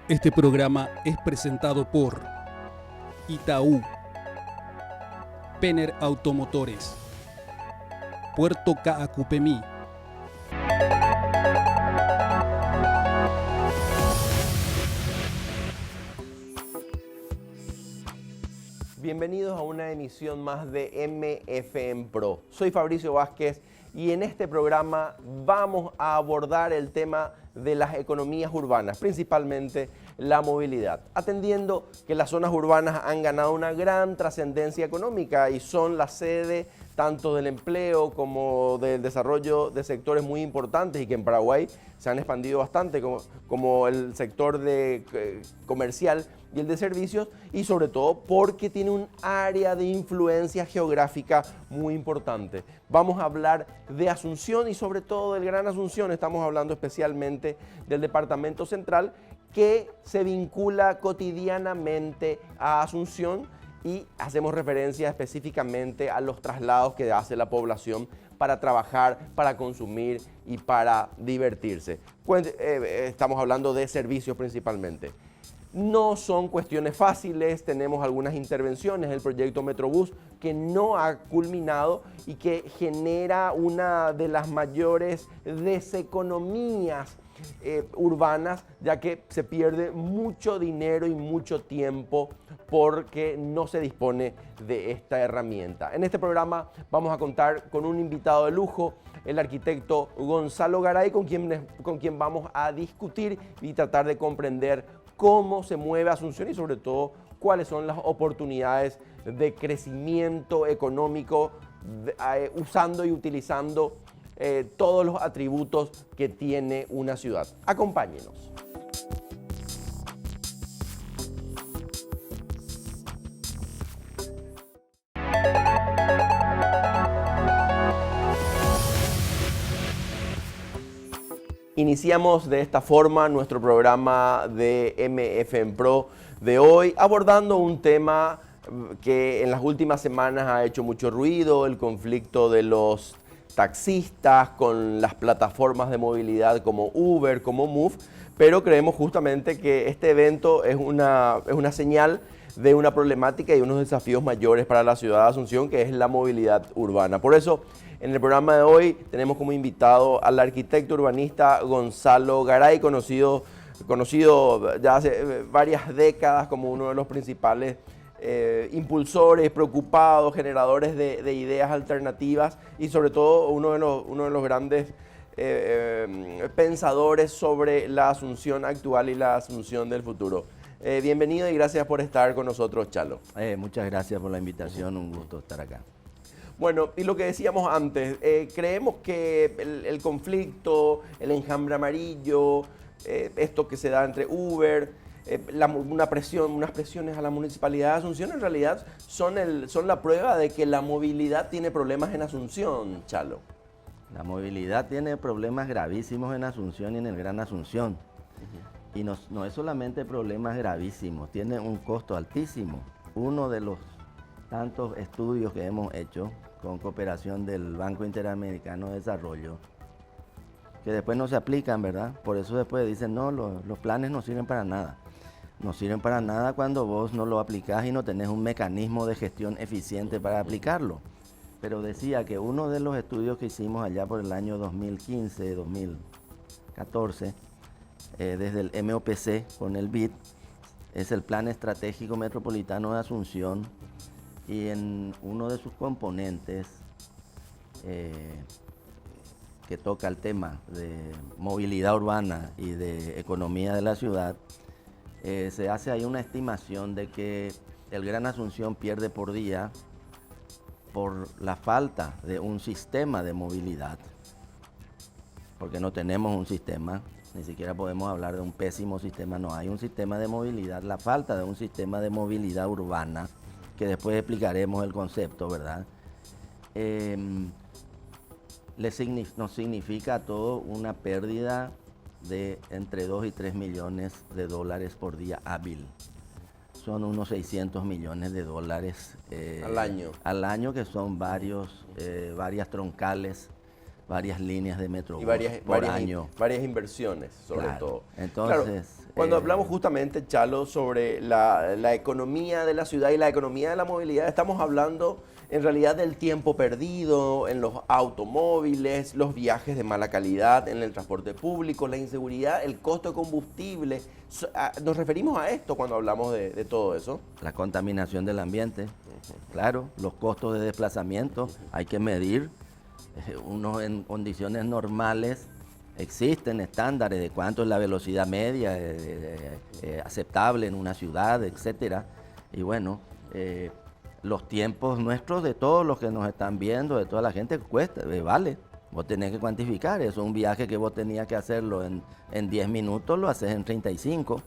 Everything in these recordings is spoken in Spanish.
Este programa es presentado por Itaú, Penner Automotores, Puerto Caacupemí. Bienvenidos a una emisión más de MFM Pro. Soy Fabricio Vázquez y en este programa vamos a abordar el tema de las economías urbanas, principalmente la movilidad, atendiendo que las zonas urbanas han ganado una gran trascendencia económica y son la sede tanto del empleo como del desarrollo de sectores muy importantes y que en Paraguay se han expandido bastante, como el sector comercial y el de servicios, y sobre todo porque tiene un área de influencia geográfica muy importante. Vamos a hablar de Asunción y sobre todo del Gran Asunción. Estamos hablando especialmente del Departamento Central, que se vincula cotidianamente a Asunción, y hacemos referencia específicamente a los traslados que hace la población para trabajar, para consumir y para divertirse. Estamos hablando de servicios principalmente. No son cuestiones fáciles, tenemos algunas intervenciones, el proyecto Metrobús que no ha culminado y que genera una de las mayores deseconomías urbanas, ya que se pierde mucho dinero y mucho tiempo porque no se dispone de esta herramienta. En este programa vamos a contar con un invitado de lujo, el arquitecto Gonzalo Garay, con quien vamos a discutir y tratar de comprender cómo se mueve Asunción y sobre todo cuáles son las oportunidades de crecimiento económico usando y utilizando todos los atributos que tiene una ciudad. Acompáñenos. Iniciamos de esta forma nuestro programa de MFM Pro de hoy, abordando un tema que en las últimas semanas ha hecho mucho ruido, el conflicto de los taxistas con las plataformas de movilidad como Uber, como Move, pero creemos justamente que este evento es una señal de una problemática y unos desafíos mayores para la ciudad de Asunción, que es la movilidad urbana. Por eso, en el programa de hoy tenemos como invitado al arquitecto urbanista Gonzalo Garay, conocido ya hace varias décadas como uno de los principales impulsores, preocupados, generadores de ideas alternativas y sobre todo uno de los grandes pensadores sobre la Asunción actual y la Asunción del futuro. Bienvenido y gracias por estar con nosotros, Chalo. Muchas gracias por la invitación, un gusto estar acá. Bueno, y lo que decíamos antes, creemos que el conflicto, el enjambre amarillo, esto que se da entre Uber, unas presiones a la Municipalidad de Asunción, en realidad son la prueba de que la movilidad tiene problemas en Asunción, Chalo. La movilidad tiene problemas gravísimos en Asunción y en el Gran Asunción. Y no es solamente problemas gravísimos, tiene un costo altísimo. Uno de los tantos estudios que hemos hecho con cooperación del Banco Interamericano de Desarrollo, que después no se aplican, ¿verdad? Por eso después dicen, no, los planes no sirven para nada. No sirven para nada cuando vos no lo aplicás y no tenés un mecanismo de gestión eficiente para aplicarlo. Pero decía que uno de los estudios que hicimos allá por el año 2015, 2014, desde el MOPC con el BID, es el Plan Estratégico Metropolitano de Asunción, y en uno de sus componentes que toca el tema de movilidad urbana y de economía de la ciudad, se hace ahí una estimación de que el Gran Asunción pierde por día por la falta de un sistema de movilidad, porque no tenemos un sistema, ni siquiera podemos hablar de un pésimo sistema, no hay un sistema de movilidad, la falta de un sistema de movilidad urbana, que después explicaremos el concepto, ¿verdad? Nos significa a todo una pérdida de entre 2 y 3 millones de dólares por día hábil. Son unos 600 millones de dólares al año, que son varias troncales, varias líneas de Metrobús y por año. Varias inversiones, sobre todo. Entonces, Cuando hablamos justamente, Chalo, sobre la economía de la ciudad y la economía de la movilidad, estamos hablando en realidad del tiempo perdido en los automóviles, los viajes de mala calidad en el transporte público, la inseguridad, el costo de combustible. Nos referimos a esto cuando hablamos de todo eso. La contaminación del ambiente, claro, los costos de desplazamiento, hay que medir. Uno en condiciones normales existen estándares de cuánto es la velocidad media aceptable en una ciudad, etcétera. Y bueno, los tiempos nuestros de todos los que nos están viendo, de toda la gente, cuesta, vale. Vos tenés que cuantificar eso. Un viaje que vos tenías que hacerlo en 10 minutos, lo haces en 35.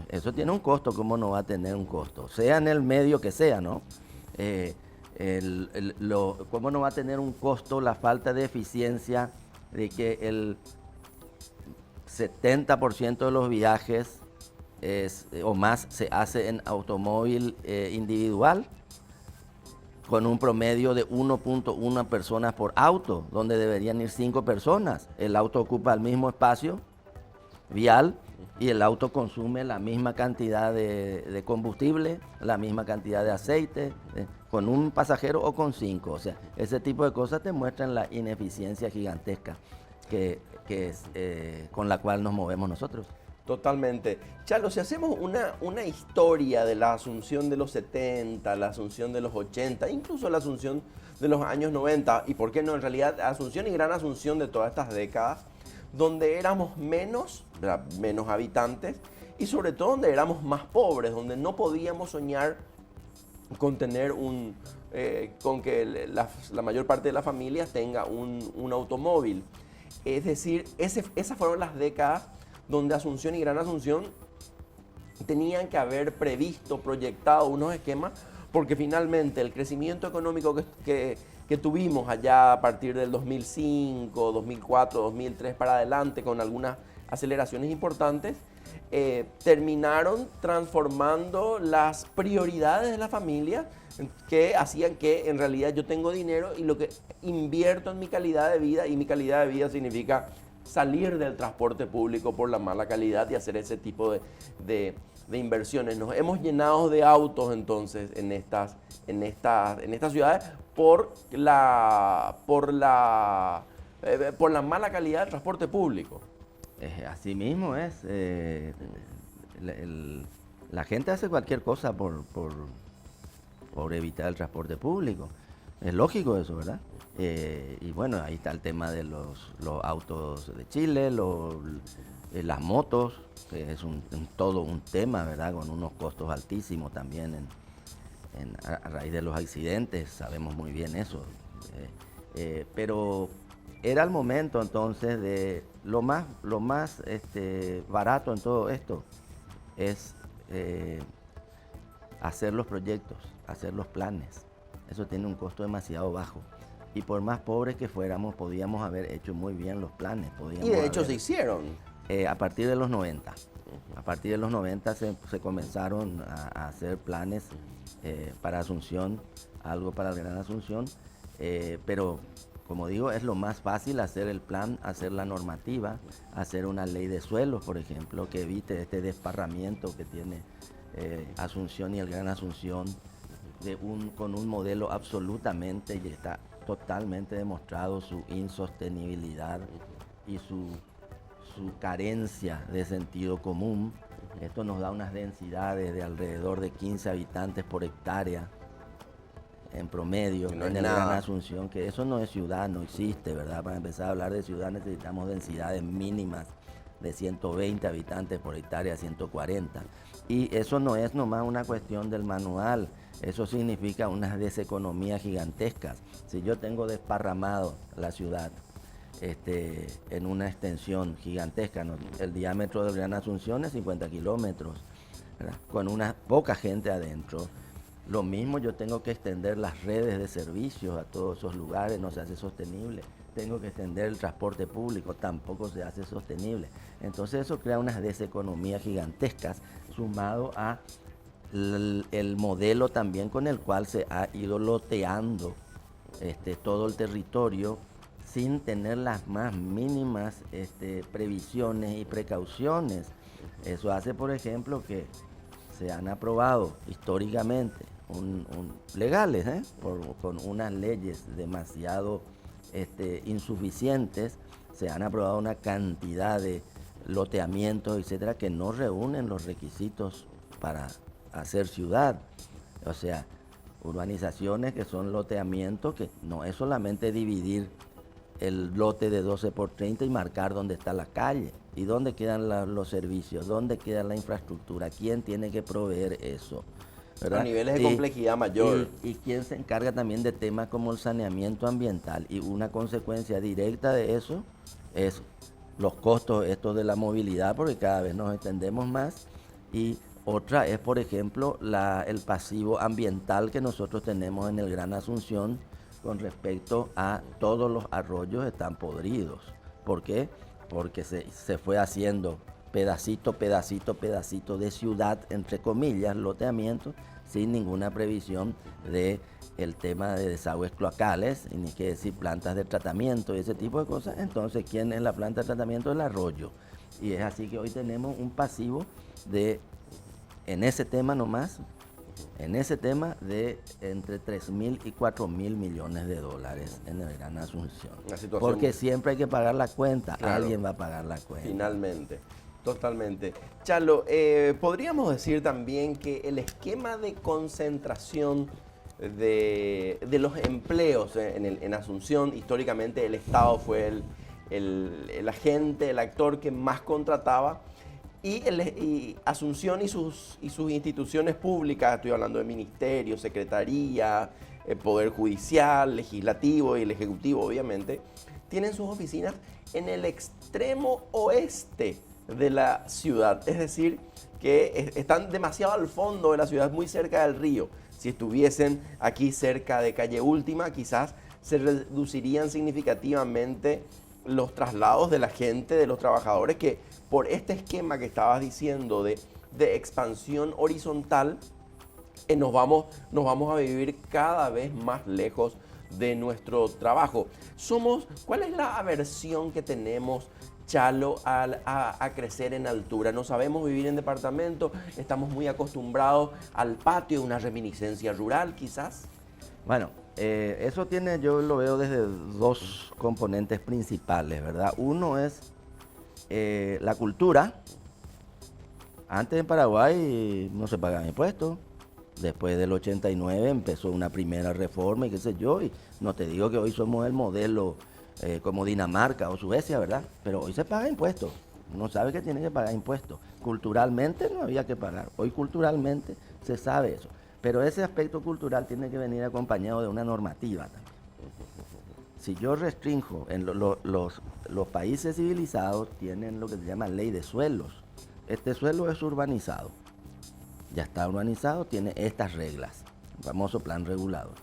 Eso tiene un costo, ¿cómo no va a tener un costo? Sea en el medio que sea, ¿no? ¿Cómo no va a tener un costo la falta de eficiencia de que el 70% de los viajes o más se hace en automóvil individual, con un promedio de 1.1 personas por auto, donde deberían ir 5 personas? El auto ocupa el mismo espacio vial y el auto consume la misma cantidad de combustible, la misma cantidad de aceite, con un pasajero o con 5. O sea, ese tipo de cosas te muestran la ineficiencia gigantesca con la cual nos movemos nosotros. Totalmente. Chalo, si hacemos una historia de la Asunción de los 70, la Asunción de los 80, incluso la Asunción de los años 90, y por qué no, en realidad, Asunción y Gran Asunción de todas estas décadas, donde éramos menos habitantes y sobre todo donde éramos más pobres, donde no podíamos soñar con tener con que la mayor parte de las familias tenga un automóvil. Es decir, esas fueron las décadas donde Asunción y Gran Asunción tenían que haber previsto, proyectado unos esquemas, porque finalmente el crecimiento económico que tuvimos allá a partir del 2005, 2004, 2003 para adelante, con algunas aceleraciones importantes, terminaron transformando las prioridades de la familia, que hacían que en realidad yo tengo dinero y lo que invierto en mi calidad de vida, y mi calidad de vida significa salir del transporte público por la mala calidad y hacer ese tipo de inversiones. Nos hemos llenado de autos entonces en estas ciudades por la mala calidad del transporte público. Así mismo es. La gente hace cualquier cosa por evitar el transporte público. Es lógico eso, ¿verdad? Y bueno, ahí está el tema de los autos de Chile, las motos, que es todo un tema, ¿verdad? Con unos costos altísimos también a raíz de los accidentes, sabemos muy bien eso. Pero era el momento entonces de lo más barato en todo esto es hacer los proyectos, hacer los planes. Eso tiene un costo demasiado bajo. Y por más pobres que fuéramos, podíamos haber hecho muy bien los planes. Y de hecho se hicieron. A partir de los 90. A partir de los 90 se comenzaron a hacer planes para Asunción, algo para el Gran Asunción. Pero, como digo, es lo más fácil hacer el plan, hacer la normativa, hacer una ley de suelos, por ejemplo, que evite este desparramiento que tiene Asunción y el Gran Asunción, con un modelo absolutamente, y está totalmente demostrado su insostenibilidad y su carencia de sentido común. Esto nos da unas densidades de alrededor de 15 habitantes por hectárea en promedio en el Gran Asunción, que eso no es ciudad, no existe, ¿verdad? Para empezar a hablar de ciudad necesitamos densidades mínimas de 120 habitantes por hectárea, 140. Y eso no es nomás una cuestión del manual, eso significa unas deseconomías gigantescas. Si yo tengo desparramado la ciudad en una extensión gigantesca, ¿no? El diámetro del Gran Asunción es 50 kilómetros, ¿verdad? Con una poca gente adentro. Lo mismo yo tengo que extender las redes de servicios a todos esos lugares, no se hace sostenible. Tengo que extender el transporte público, tampoco se hace sostenible. Entonces eso crea unas deseconomías gigantescas, sumado a el modelo también con el cual se ha ido loteando todo el territorio sin tener las más mínimas previsiones y precauciones. Eso hace, por ejemplo, que se han aprobado históricamente, legales, con unas leyes demasiado insuficientes, se han aprobado una cantidad de loteamientos, etcétera, que no reúnen los requisitos para hacer ciudad. O sea, urbanizaciones que son loteamientos, que no es solamente dividir el lote de 12 por 30 y marcar dónde está la calle, y dónde quedan los servicios, dónde queda la infraestructura, quién tiene que proveer eso, ¿verdad? A niveles de complejidad mayor. Y quién se encarga también de temas como el saneamiento ambiental, y una consecuencia directa de eso es los costos estos de la movilidad, porque cada vez nos extendemos más, y otra es, por ejemplo, el pasivo ambiental que nosotros tenemos en el Gran Asunción con respecto a todos los arroyos están podridos. ¿Por qué? Porque se fue haciendo pedacito, pedacito, pedacito de ciudad, entre comillas, loteamientos, sin ninguna previsión de el tema de desagües cloacales, y ni que decir plantas de tratamiento y ese tipo de cosas. Entonces, ¿quién es la planta de tratamiento? El arroyo. Y es así que hoy tenemos un pasivo en ese tema nomás, de entre 3.000 y 4.000 millones de dólares en el Gran Asunción. Porque siempre hay que pagar la cuenta, claro, alguien va a pagar la cuenta. Finalmente, totalmente. Chalo, podríamos decir también que el esquema de concentración de los empleos en Asunción, históricamente el Estado fue el agente, el actor que más contrataba, y Asunción y sus instituciones públicas, estoy hablando de ministerio, secretaría, poder judicial, legislativo y el ejecutivo, obviamente, tienen sus oficinas en el extremo oeste de la ciudad, es decir, que están demasiado al fondo de la ciudad, muy cerca del río. Si estuviesen aquí cerca de Calle Última, quizás se reducirían significativamente los traslados de la gente, de los trabajadores, que por este esquema que estabas diciendo de expansión horizontal, nos vamos a vivir cada vez más lejos de nuestro trabajo. ¿Cuál es la aversión que tenemos, Chalo, a crecer en altura? No sabemos vivir en departamento, estamos muy acostumbrados al patio, una reminiscencia rural quizás. Bueno, eso yo lo veo desde dos componentes principales, ¿verdad? Uno es la cultura. Antes en Paraguay no se pagaban impuestos. Después del 89 empezó una primera reforma y qué sé yo, y no te digo que hoy somos el modelo como Dinamarca o Suecia, ¿verdad? Pero hoy se paga impuestos. Uno sabe que tiene que pagar impuestos. Culturalmente no había que pagar. Hoy culturalmente se sabe eso. Pero ese aspecto cultural tiene que venir acompañado de una normativa también. Si yo restringo, los países civilizados tienen lo que se llama ley de suelos. Este suelo es urbanizado. Ya está urbanizado, tiene estas reglas, el famoso plan regulador.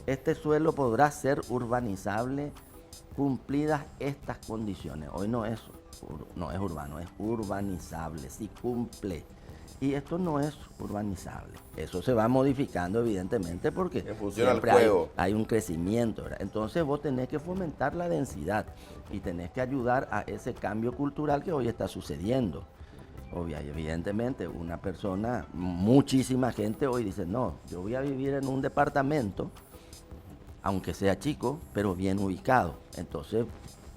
Este suelo podrá ser urbanizable cumplidas estas condiciones. Hoy no es urbano, es urbanizable, si cumple. Y esto no es urbanizable. Eso se va modificando evidentemente porque siempre hay un crecimiento, ¿verdad? Entonces vos tenés que fomentar la densidad y tenés que ayudar a ese cambio cultural que hoy está sucediendo. Evidentemente una persona, muchísima gente hoy dice, no, yo voy a vivir en un departamento, aunque sea chico, pero bien ubicado. Entonces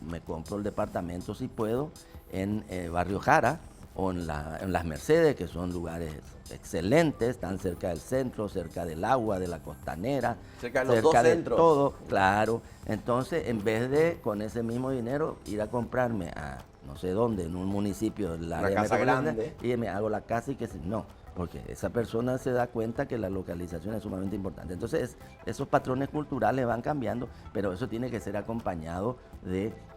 me compro el departamento si puedo en Barrio Jara, o en las Mercedes, que son lugares excelentes, están cerca del centro, cerca del agua, de la costanera, cerca de los dos centros. Todo, claro. Entonces, en vez de con ese mismo dinero ir a comprarme a no sé dónde, en un municipio, en la casa grande, y me hago la casa y que no, porque esa persona se da cuenta que la localización es sumamente importante. Entonces, esos patrones culturales van cambiando, pero eso tiene que ser acompañado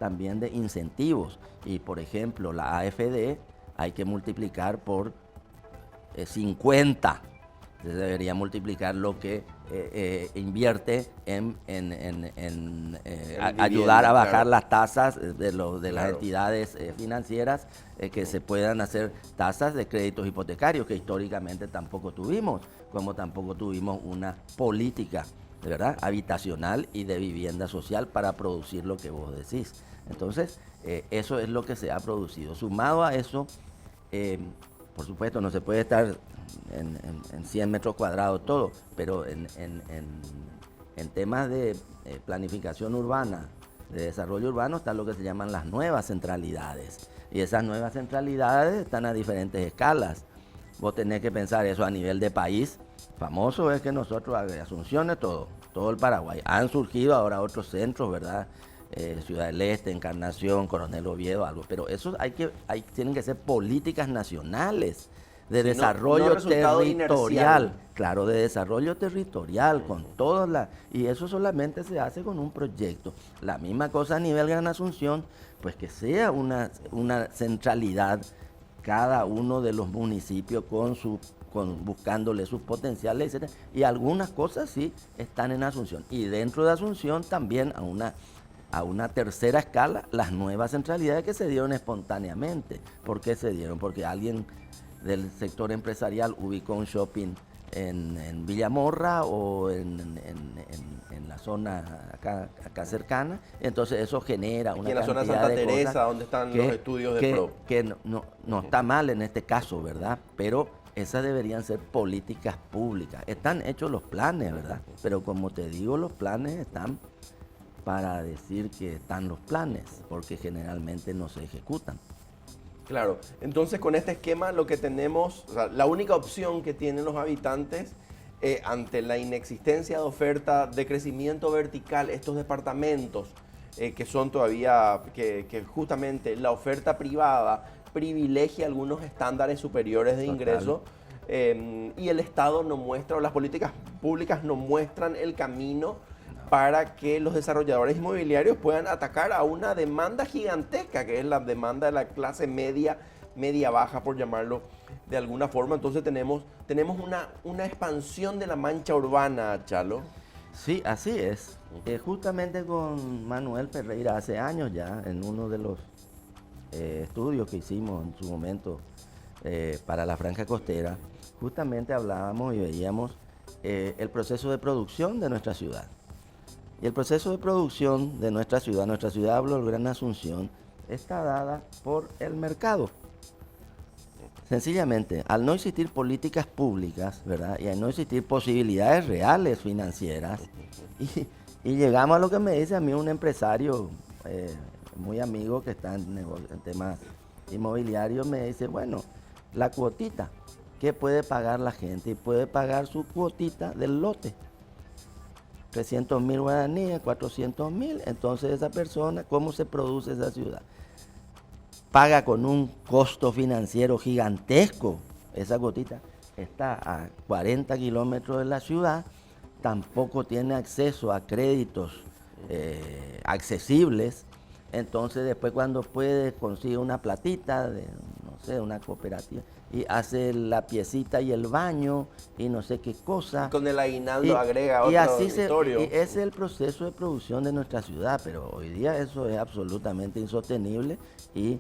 también de incentivos. Y, por ejemplo, la AFD hay que multiplicar por 50. Se debería multiplicar lo que invierte en ayudar a bajar las tasas de las entidades financieras, que se puedan hacer tasas de créditos hipotecarios, que históricamente tampoco tuvimos, como tampoco tuvimos una política, ¿verdad?, habitacional y de vivienda social para producir lo que vos decís. Entonces, eso es lo que se ha producido. Sumado a eso, Por supuesto, no se puede estar en 100 metros cuadrados todo, pero en temas de planificación urbana, de desarrollo urbano, está lo que se llaman las nuevas centralidades. Y esas nuevas centralidades están a diferentes escalas. Vos tenés que pensar eso a nivel de país. Famoso es que nosotros, Asunción es todo el Paraguay. Han surgido ahora otros centros, ¿verdad? Ciudad del Este, Encarnación, Coronel Oviedo, algo. Pero eso tienen que ser políticas nacionales de desarrollo territorial. Claro, de desarrollo territorial, con todas las... Y eso solamente se hace con un proyecto. La misma cosa a nivel Gran Asunción, pues que sea una centralidad cada uno de los municipios buscándole sus potenciales, etc. Y algunas cosas sí están en Asunción. Y dentro de Asunción también a una tercera escala, las nuevas centralidades que se dieron espontáneamente. ¿Por qué se dieron? Porque alguien del sector empresarial ubicó un shopping en Villamorra o en la zona acá cercana, entonces eso genera una cantidad de cosas. Y en la zona de Santa Teresa, donde están los estudios de PRO. Que no está mal en este caso, ¿verdad? Pero esas deberían ser políticas públicas. Están hechos los planes, ¿verdad? Pero como te digo, los planes están para decir que están los planes, porque generalmente no se ejecutan. Claro, entonces con este esquema lo que tenemos, o sea, la única opción que tienen los habitantes ante la inexistencia de oferta de crecimiento vertical, estos departamentos que son todavía, que justamente la oferta privada privilegia algunos estándares superiores de ingreso y el Estado no muestra, o las políticas públicas no muestran el camino para que los desarrolladores inmobiliarios puedan atacar a una demanda gigantesca, que es la demanda de la clase media baja, por llamarlo de alguna forma. Entonces tenemos una expansión de la mancha urbana, Chalo. Sí, así es. Justamente con Manuel Ferreira hace años ya, en uno de los estudios que hicimos en su momento para la Franja Costera, justamente hablábamos y veíamos el proceso de producción de nuestra ciudad. Y el proceso de producción de nuestra ciudad, hablo del Gran Asunción, está dada por el mercado. Sencillamente, al no existir políticas públicas, ¿verdad? Y al no existir posibilidades reales financieras, y llegamos a lo que me dice a mí un empresario muy amigo que está en temas inmobiliarios, me dice, bueno, la cuotita, ¿qué puede pagar la gente? Y puede pagar su cuotita del lote. 300.000 guaraníes, 400.000, entonces esa persona, ¿cómo se produce esa ciudad? Paga con un costo financiero gigantesco, esa gotita está a 40 kilómetros de la ciudad, tampoco tiene acceso a créditos accesibles, entonces después cuando puede consigue una platita de, no sé, una cooperativa, y hace la piecita y el baño y no sé qué cosa. Con el aguinaldo agrega otro y así dormitorio. Y ese es el proceso de producción de nuestra ciudad, pero hoy día eso es absolutamente insostenible y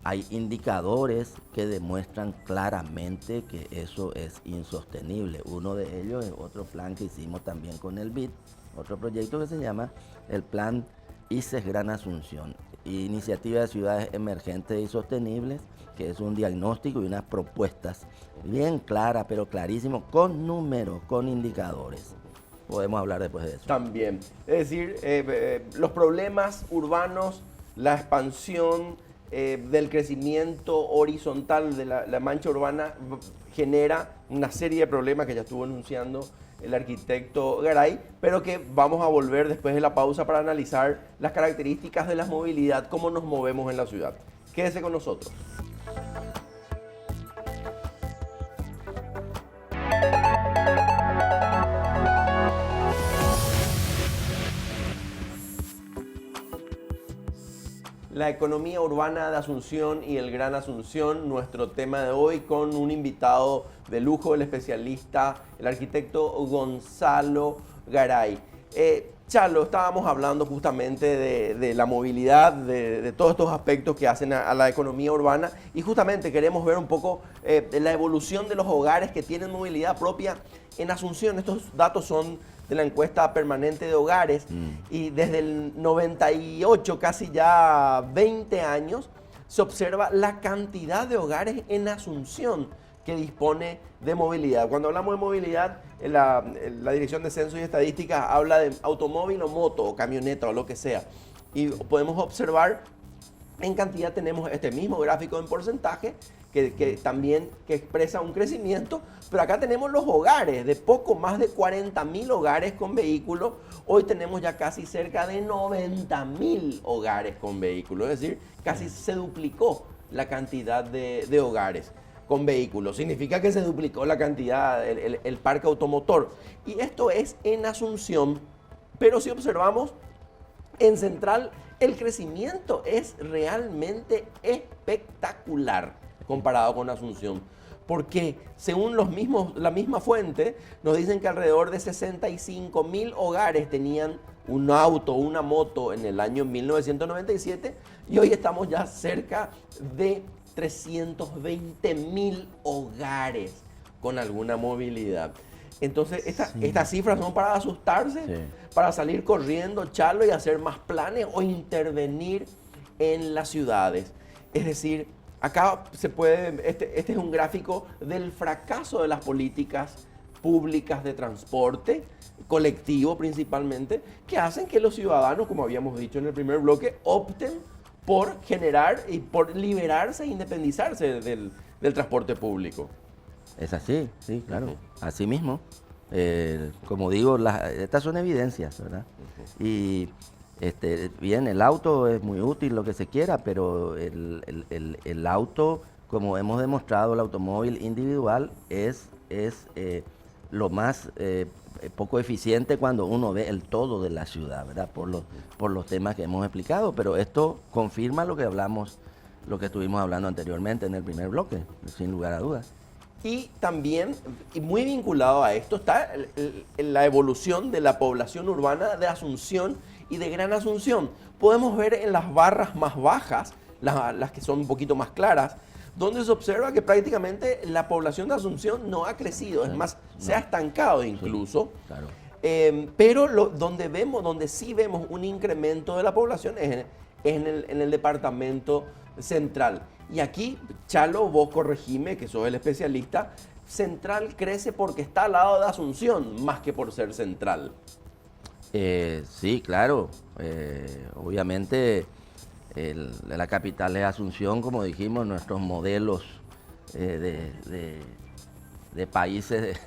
hay indicadores que demuestran claramente que eso es insostenible. Uno de ellos es otro plan que hicimos también con el BID, otro proyecto que se llama el Plan ICES Gran Asunción, Iniciativa de Ciudades Emergentes y Sostenibles, que es un diagnóstico y unas propuestas bien claras, pero clarísimo, con números, con indicadores. Podemos hablar después de eso. También, es decir, los problemas urbanos, la expansión del crecimiento horizontal de la mancha urbana genera una serie de problemas que ya estuvo anunciando el arquitecto Garay, pero que vamos a volver después de la pausa para analizar las características de la movilidad, cómo nos movemos en la ciudad. Quédese con nosotros. La economía urbana de Asunción y el Gran Asunción, nuestro tema de hoy con un invitado de lujo, el especialista, el arquitecto Gonzalo Garay. Chalo, estábamos hablando justamente de la movilidad, de todos estos aspectos que hacen a la economía urbana y justamente queremos ver un poco la evolución de los hogares que tienen movilidad propia en Asunción. Estos datos son de la encuesta permanente de hogares y desde el 98, casi ya 20 años, se observa la cantidad de hogares en Asunción que dispone de movilidad. Cuando hablamos de movilidad, la Dirección de Censo y Estadísticas habla de automóvil o moto o camioneta o lo que sea. Y podemos observar en cantidad, tenemos este mismo gráfico en porcentaje que también expresa un crecimiento, pero acá tenemos los hogares, de poco más de 40.000 hogares con vehículos. Hoy tenemos ya casi cerca de 90.000 hogares con vehículos, es decir, casi se duplicó la cantidad de hogares con vehículos. Significa que se duplicó la cantidad, el parque automotor. Y esto es en Asunción, pero si observamos en Central, el crecimiento es realmente espectacular comparado con Asunción. Porque según la misma fuente, nos dicen que alrededor de 65.000 hogares tenían un auto o una moto en el año 1997 y hoy estamos ya cerca de 320.000 hogares con alguna movilidad. Entonces, estas cifras son para asustarse, para salir corriendo, Chalo, y hacer más planes o intervenir en las ciudades. Es decir, acá se puede, este es un gráfico del fracaso de las políticas públicas de transporte, colectivo principalmente, que hacen que los ciudadanos, como habíamos dicho en el primer bloque, opten por generar y por liberarse e independizarse del transporte público. Es así, sí, claro, así mismo. Como digo, estas son evidencias, ¿verdad? Y bien, el auto es muy útil, lo que se quiera, pero el auto, como hemos demostrado, el automóvil individual es lo más poco eficiente cuando uno ve el todo de la ciudad, ¿verdad? Por los temas que hemos explicado, pero esto confirma lo que hablamos, lo que estuvimos hablando anteriormente en el primer bloque, sin lugar a dudas. Y también, y muy vinculado a esto, está la evolución de la población urbana de Asunción y de Gran Asunción. Podemos ver en las barras más bajas, las que son un poquito más claras, donde se observa que prácticamente la población de Asunción no ha crecido, es más, se ha estancado incluso. Sí, claro. Pero donde sí vemos un incremento de la población es en el departamento central. Y aquí, Chalo, vos corregime, que sos el especialista, Central crece porque está al lado de Asunción, más que por ser central. Sí, claro. Obviamente, la capital es Asunción, como dijimos, nuestros modelos de países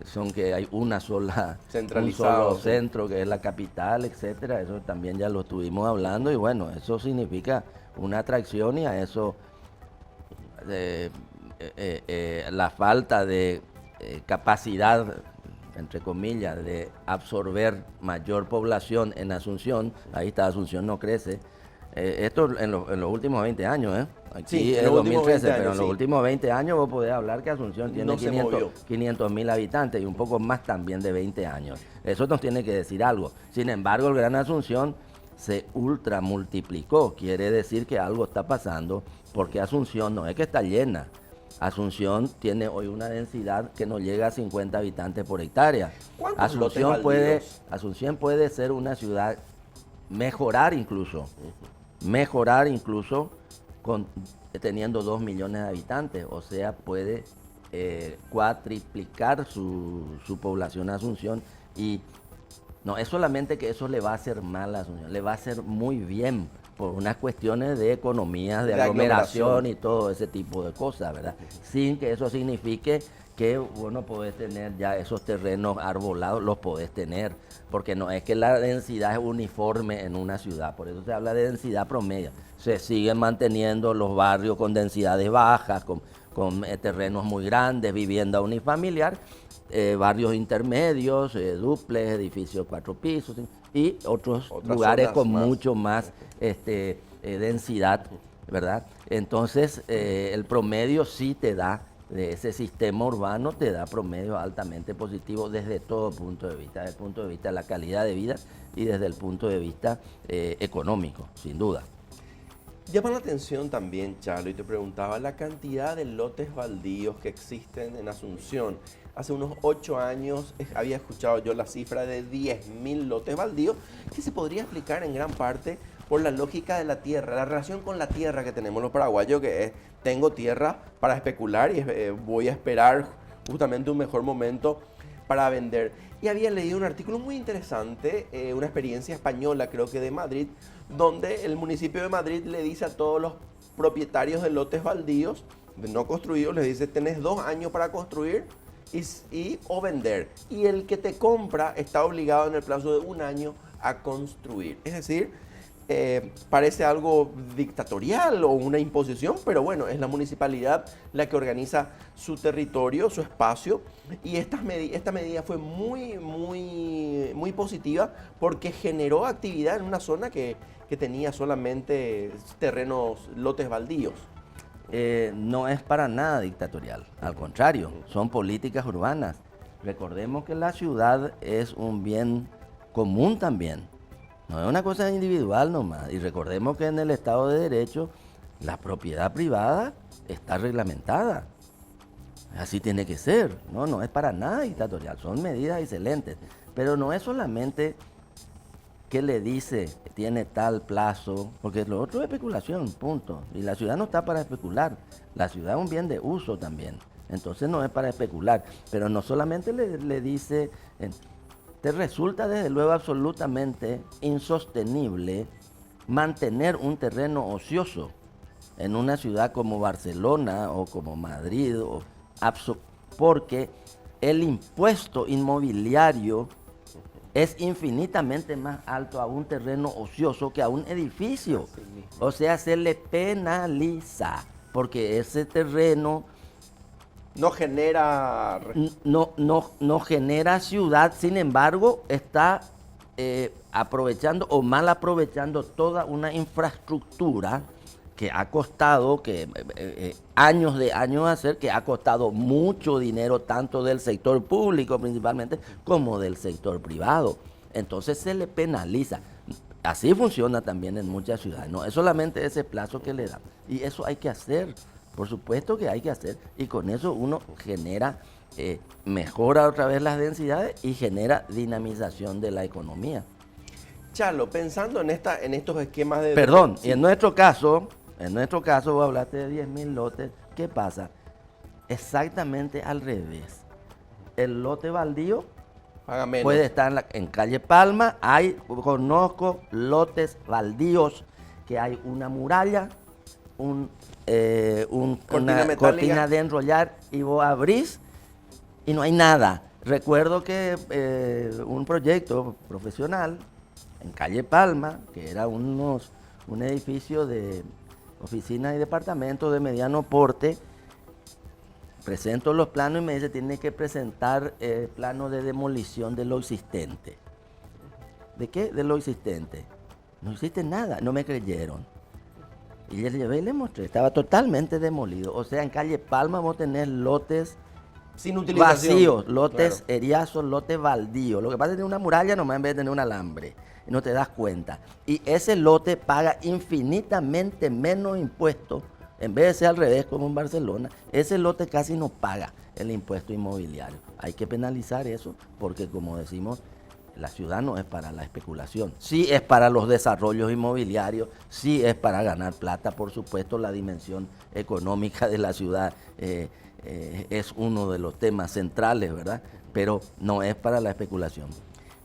son que hay un solo centro que es la capital, etcétera. Eso también ya lo estuvimos hablando y bueno, eso significa una atracción y a eso la falta de capacidad, entre comillas, de absorber mayor población en Asunción. Ahí está, Asunción no crece. Esto en los últimos 20 años, Aquí sí, es 2013, pero en los últimos 20 años vos podés hablar que Asunción tiene 500.000 habitantes y un poco más también de 20 años. Eso nos tiene que decir algo. Sin embargo, el Gran Asunción se ultramultiplicó. Quiere decir que algo está pasando porque Asunción no es que está llena. Asunción tiene hoy una densidad que no llega a 50 habitantes por hectárea. Asunción puede ser una ciudad, mejorar incluso teniendo 2 millones de habitantes, o sea, puede cuatriplicar su población a Asunción y no es solamente que eso le va a hacer mal a Asunción, le va a hacer muy bien por unas cuestiones de economías, de aglomeración y todo ese tipo de cosas, ¿verdad? Sin que eso signifique que bueno, podés tener ya esos terrenos arbolados, los podés tener, porque no es que la densidad es uniforme en una ciudad, por eso se habla de densidad promedio. Se siguen manteniendo los barrios con densidades bajas, con terrenos muy grandes, vivienda unifamiliar, barrios intermedios, dúplex, edificios 4 pisos y otros lugares con mucho más densidad, ¿verdad? Entonces, el promedio sí te da, de ese sistema urbano, te da promedio altamente positivo desde todo punto de vista, desde el punto de vista de la calidad de vida y desde el punto de vista económico, sin duda. Llama la atención también, Chalo, y te preguntaba la cantidad de lotes baldíos que existen en Asunción. Hace unos 8 años había escuchado yo la cifra de 10.000 lotes baldíos, que se podría explicar en gran parte por la lógica de la tierra, la relación con la tierra que tenemos los paraguayos, que es, tengo tierra para especular y voy a esperar justamente un mejor momento para vender. Y había leído un artículo muy interesante, una experiencia española, creo que de Madrid, donde el municipio de Madrid le dice a todos los propietarios de lotes baldíos, de no construidos, les dice, tenés 2 años para construir o vender. Y el que te compra está obligado en el plazo de 1 año a construir. Es decir, parece algo dictatorial o una imposición, pero bueno, es la municipalidad la que organiza su territorio, su espacio, y esta medida fue muy positiva porque generó actividad en una zona que tenía solamente terrenos, lotes baldíos. No es para nada dictatorial, al contrario, son políticas urbanas. Recordemos que la ciudad es un bien común también, no es una cosa individual nomás. Y recordemos que en el Estado de Derecho la propiedad privada está reglamentada. Así tiene que ser, no es para nada dictatorial, son medidas excelentes. Pero no es solamente que le dice que tiene tal plazo, porque lo otro es especulación, punto. Y la ciudad no está para especular, la ciudad es un bien de uso también. Entonces no es para especular, pero no solamente le dice, te resulta desde luego absolutamente insostenible mantener un terreno ocioso en una ciudad como Barcelona o como Madrid, porque el impuesto inmobiliario es infinitamente más alto a un terreno ocioso que a un edificio. O sea, se le penaliza, porque ese terreno no genera... No genera ciudad, sin embargo, está aprovechando o mal aprovechando toda una infraestructura que ha costado, años de años hacer, que ha costado mucho dinero, tanto del sector público principalmente, como del sector privado. Entonces se le penaliza. Así funciona también en muchas ciudades, no es solamente ese plazo que le dan. Y eso hay que hacer. Por supuesto que hay que hacer, y con eso uno genera, mejora otra vez las densidades y genera dinamización de la economía. Chalo, pensando en estos esquemas de... Perdón, sí. Y en nuestro caso, vos hablaste de 10.000 lotes, ¿qué pasa? Exactamente al revés. El lote baldío paga menos. Puede estar en calle Palma, conozco lotes baldíos que hay una muralla, una cortina de enrollar y vos abrís y no hay nada. Recuerdo que un proyecto profesional en calle Palma, que era un edificio de oficinas y departamentos de mediano porte, presento los planos y me dice tiene que presentar plano de demolición de lo existente. ¿De qué? De lo existente. No existe nada, no me creyeron. Y le llevé y le mostré, estaba totalmente demolido. O sea, en calle Palma vos tenés lotes sin utilización, vacíos, lotes claro, eriazos, lotes baldíos. Lo que pasa es que tiene una muralla nomás en vez de tener un alambre. Y no te das cuenta. Y ese lote paga infinitamente menos impuestos. En vez de ser al revés como en Barcelona, ese lote casi no paga el impuesto inmobiliario. Hay que penalizar eso porque, como decimos, la ciudad no es para la especulación, sí es para los desarrollos inmobiliarios, sí es para ganar plata, por supuesto la dimensión económica de la ciudad es uno de los temas centrales, ¿verdad? Pero no es para la especulación.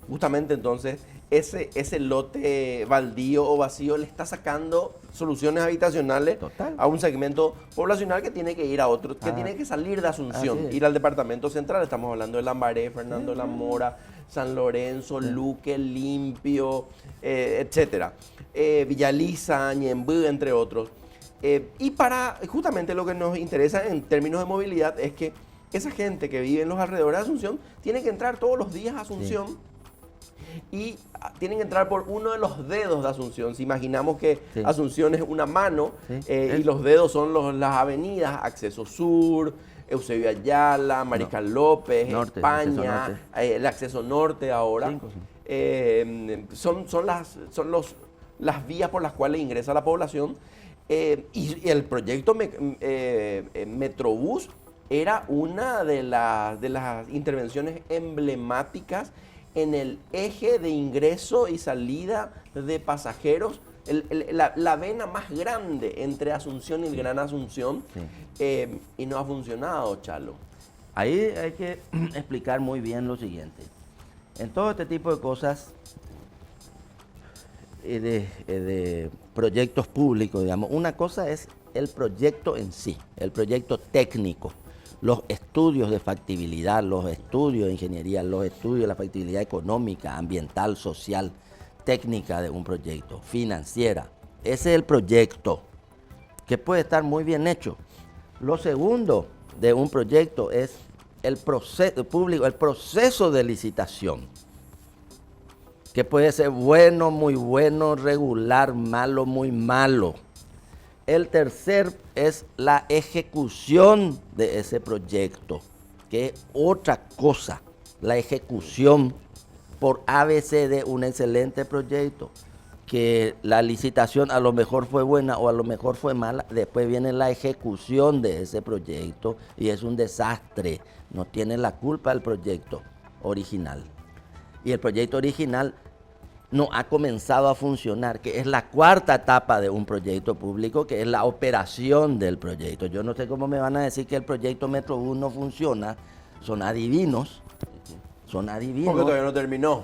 Justamente entonces, ese lote baldío o vacío le está sacando soluciones habitacionales a un segmento poblacional que tiene que ir a otro, que tiene que salir de Asunción, ir al departamento central. Estamos hablando de Lambaré, Fernando de la Mora, San Lorenzo, Luque, Limpio, etcétera. Villaliza, Ñembú, entre otros. Y para justamente lo que nos interesa en términos de movilidad es que esa gente que vive en los alrededores de Asunción tiene que entrar todos los días a Asunción. Sí. Y tienen que entrar por uno de los dedos de Asunción. Si imaginamos que Asunción es una mano, y los dedos son las avenidas, Acceso Sur, Eusebio Ayala, Mariscal López, norte, España, el Acceso Norte ahora. 5, sí. Son las vías por las cuales ingresa la población. Y el proyecto Metrobús era una de las intervenciones emblemáticas en el eje de ingreso y salida de pasajeros la vena más grande entre Asunción y el Gran Asunción, y no ha funcionado, Chalo. Ahí hay que explicar muy bien lo siguiente. En todo este tipo de cosas, de proyectos públicos, digamos, una cosa es el proyecto en sí, el proyecto técnico, los estudios de factibilidad, los estudios de ingeniería, los estudios de la factibilidad económica, ambiental, social, técnica de un proyecto, financiera. Ese es el proyecto, que puede estar muy bien hecho. Lo segundo de un proyecto es el proceso público, el proceso de licitación, que puede ser bueno, muy bueno, regular, malo, muy malo. El tercer es la ejecución de ese proyecto, que es otra cosa, la ejecución por ABC de un excelente proyecto, que la licitación a lo mejor fue buena o a lo mejor fue mala, después viene la ejecución de ese proyecto y es un desastre, no tiene la culpa el proyecto original. Y el proyecto original no ha comenzado a funcionar, que es la cuarta etapa de un proyecto público, que es la operación del proyecto. Yo no sé cómo me van a decir que el proyecto Metrobús no funciona, son adivinos, Porque todavía no terminó.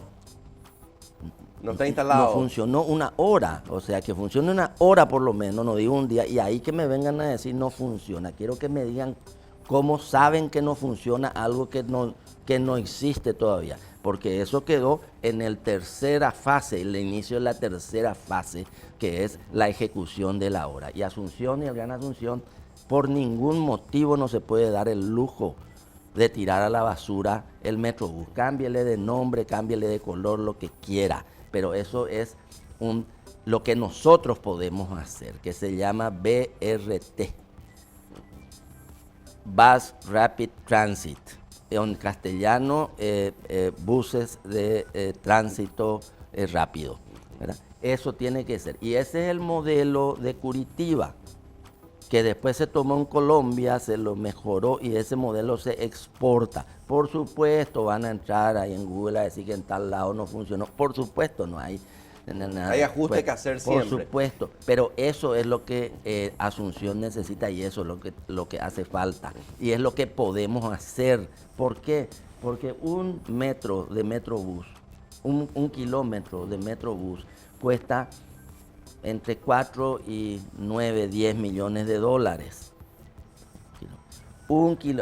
No está instalado. No funcionó una hora, o sea, que funcione una hora por lo menos, no digo un día, y ahí que me vengan a decir no funciona. Quiero que me digan cómo saben que no funciona algo que no existe todavía, porque eso quedó en la tercera fase, el inicio de la tercera fase, que es la ejecución de la obra. Y Asunción y el Gran Asunción, por ningún motivo no se puede dar el lujo de tirar a la basura el Metrobús. Cámbiele de nombre, cámbiele de color, lo que quiera, pero eso es lo que nosotros podemos hacer, que se llama BRT, Bus Rapid Transit. En castellano, buses de tránsito rápido, ¿verdad? Eso tiene que ser. Y ese es el modelo de Curitiba, que después se tomó en Colombia, se lo mejoró y ese modelo se exporta. Por supuesto, van a entrar ahí en Google a decir que en tal lado no funcionó. Por supuesto, no hay nada. Hay ajuste que hacer siempre. Por supuesto, pero eso es lo que Asunción necesita y eso es lo que hace falta. Y es lo que podemos hacer. ¿Por qué? Porque un metro de Metrobús, un kilómetro de Metrobús cuesta entre 4 y 9, 10 millones de dólares.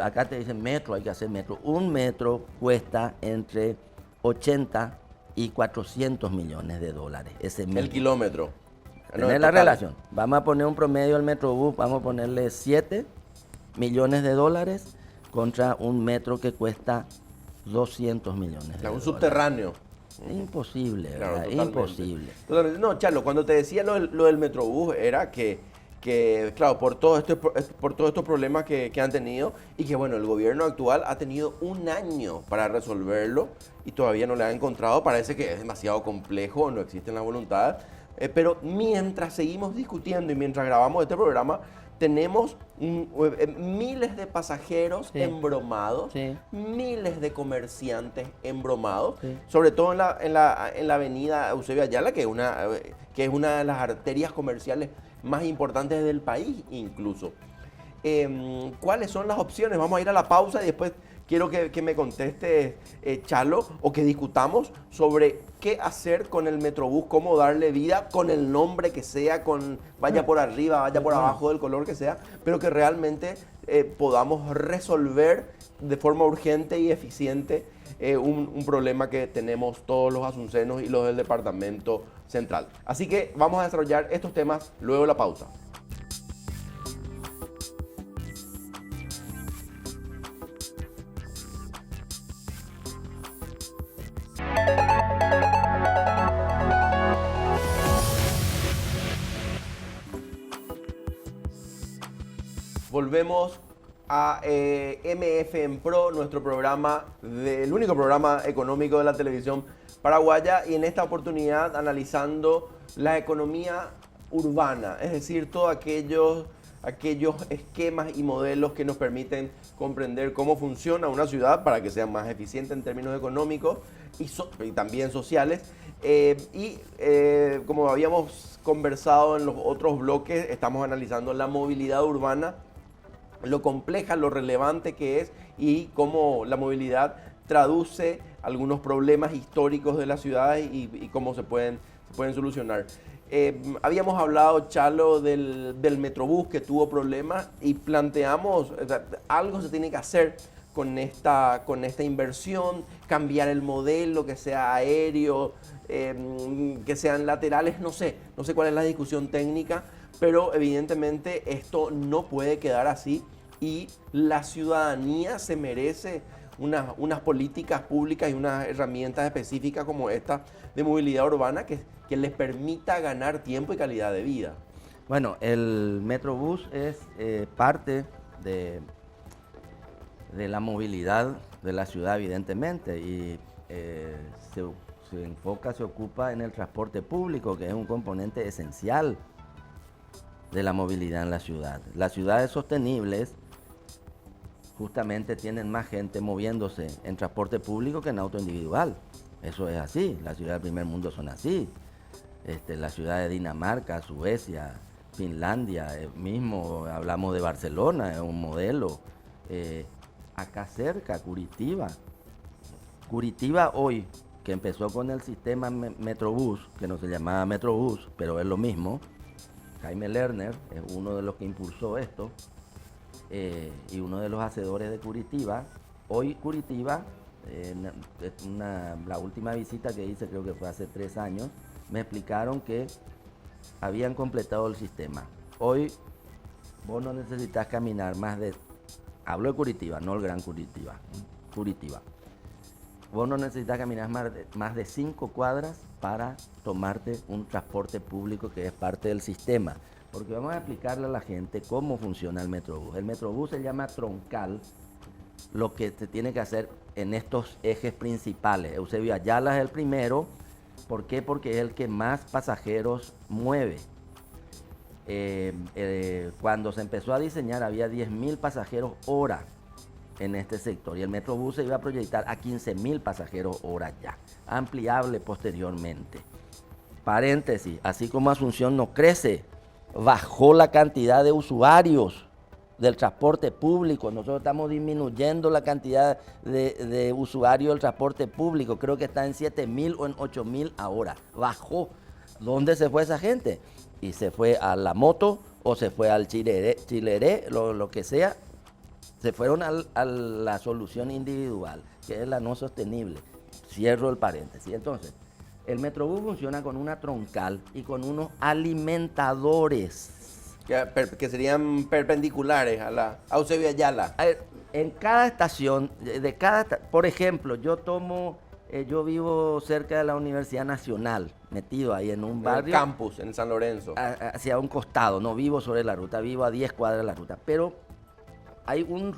Acá te dicen metro, hay que hacer metro. Un metro cuesta entre 80 y 400 millones de dólares. Ese mismo. El kilómetro. Tener la relación. Vamos a poner un promedio al Metrobús, vamos a ponerle 7 millones de dólares contra un metro que cuesta 200 millones de dólares. Un subterráneo. Imposible, Claro, ¿verdad? totalmente. Imposible. Totalmente. No, Charlo, cuando te decía lo del Metrobús era que claro, por todos estos problemas que han tenido y que, bueno, el gobierno actual ha tenido un año para resolverlo y todavía no le ha encontrado. Parece que es demasiado complejo, no existe la voluntad. Pero mientras seguimos discutiendo y mientras grabamos este programa, tenemos miles de pasajeros embromados, miles de comerciantes embromados, sobre todo en la avenida Eusebio Ayala, que es una de las arterias comerciales más importantes del país incluso. ¿Cuáles son las opciones? Vamos a ir a la pausa y después quiero que me conteste Chalo, o que discutamos sobre qué hacer con el Metrobús, cómo darle vida con el nombre que sea, vaya por arriba, vaya por abajo, del color que sea, pero que realmente podamos resolver de forma urgente y eficiente un problema que tenemos todos los asuncenos y los del departamento central. Así que vamos a desarrollar estos temas luego de la pausa. Volvemos a MF en Pro, nuestro programa, el único programa económico de la televisión paraguaya, y en esta oportunidad analizando la economía urbana, es decir, todos aquellos aquellos esquemas y modelos que nos permiten comprender cómo funciona una ciudad para que sea más eficiente en términos económicos y también sociales. Como habíamos conversado en los otros bloques, estamos analizando la movilidad urbana, lo compleja, lo relevante que es y cómo la movilidad traduce algunos problemas históricos de las ciudades y cómo se pueden solucionar. Habíamos hablado, Chalo, del Metrobús que tuvo problemas y planteamos, o sea, algo se tiene que hacer con esta inversión, cambiar el modelo, que sea aéreo, que sean laterales, no sé cuál es la discusión técnica, pero evidentemente esto no puede quedar así y la ciudadanía se merece unas políticas públicas y unas herramientas específicas como esta de movilidad urbana que les permita ganar tiempo y calidad de vida. Bueno, el Metrobús es parte de la movilidad de la ciudad, evidentemente, y se ocupa en el transporte público, que es un componente esencial de la movilidad en la ciudad. Las ciudades sostenibles justamente tienen más gente moviéndose en transporte público que en auto individual. Eso es así, las ciudades del primer mundo son así. La ciudad de Dinamarca, Suecia, Finlandia, mismo hablamos de Barcelona, es un modelo. Acá cerca, Curitiba. Curitiba hoy, que empezó con el sistema Metrobús, que no se llamaba Metrobús, pero es lo mismo. Jaime Lerner es uno de los que impulsó esto y uno de los hacedores de Curitiba. Hoy Curitiba, la última visita que hice, creo que fue hace 3 años, me explicaron que habían completado el sistema. Hoy vos no necesitas caminar más de... Hablo de Curitiba, no el Gran Curitiba. Curitiba. Vos no necesitas caminar más de 5 cuadras para tomarte un transporte público que es parte del sistema. Porque vamos a explicarle a la gente cómo funciona el Metrobús. El Metrobús se llama troncal, lo que se tiene que hacer en estos ejes principales. Eusebio Ayala es el primero. ¿Por qué? Porque es el que más pasajeros mueve. Cuando se empezó a diseñar había 10.000 pasajeros hora en este sector y el Metrobús se iba a proyectar a 15.000 pasajeros hora ya, ampliable posteriormente. Paréntesis, así como Asunción no crece, bajó la cantidad de usuarios del transporte público. Nosotros estamos disminuyendo la cantidad de usuarios del transporte público. Creo que está en 7.000 o en 8.000 ahora. Bajó. ¿Dónde se fue esa gente? Y se fue a la moto o se fue al chileré, lo que sea. Se fueron a la solución individual, que es la no sostenible. Cierro el paréntesis. Entonces, el Metrobús funciona con una troncal y con unos alimentadores. Que serían perpendiculares a Eusebio Ayala. En cada estación, por ejemplo, yo vivo cerca de la Universidad Nacional, metido ahí en un barrio. En el campus, en San Lorenzo. Hacia un costado, no vivo sobre la ruta, vivo a 10 cuadras de la ruta. Pero hay un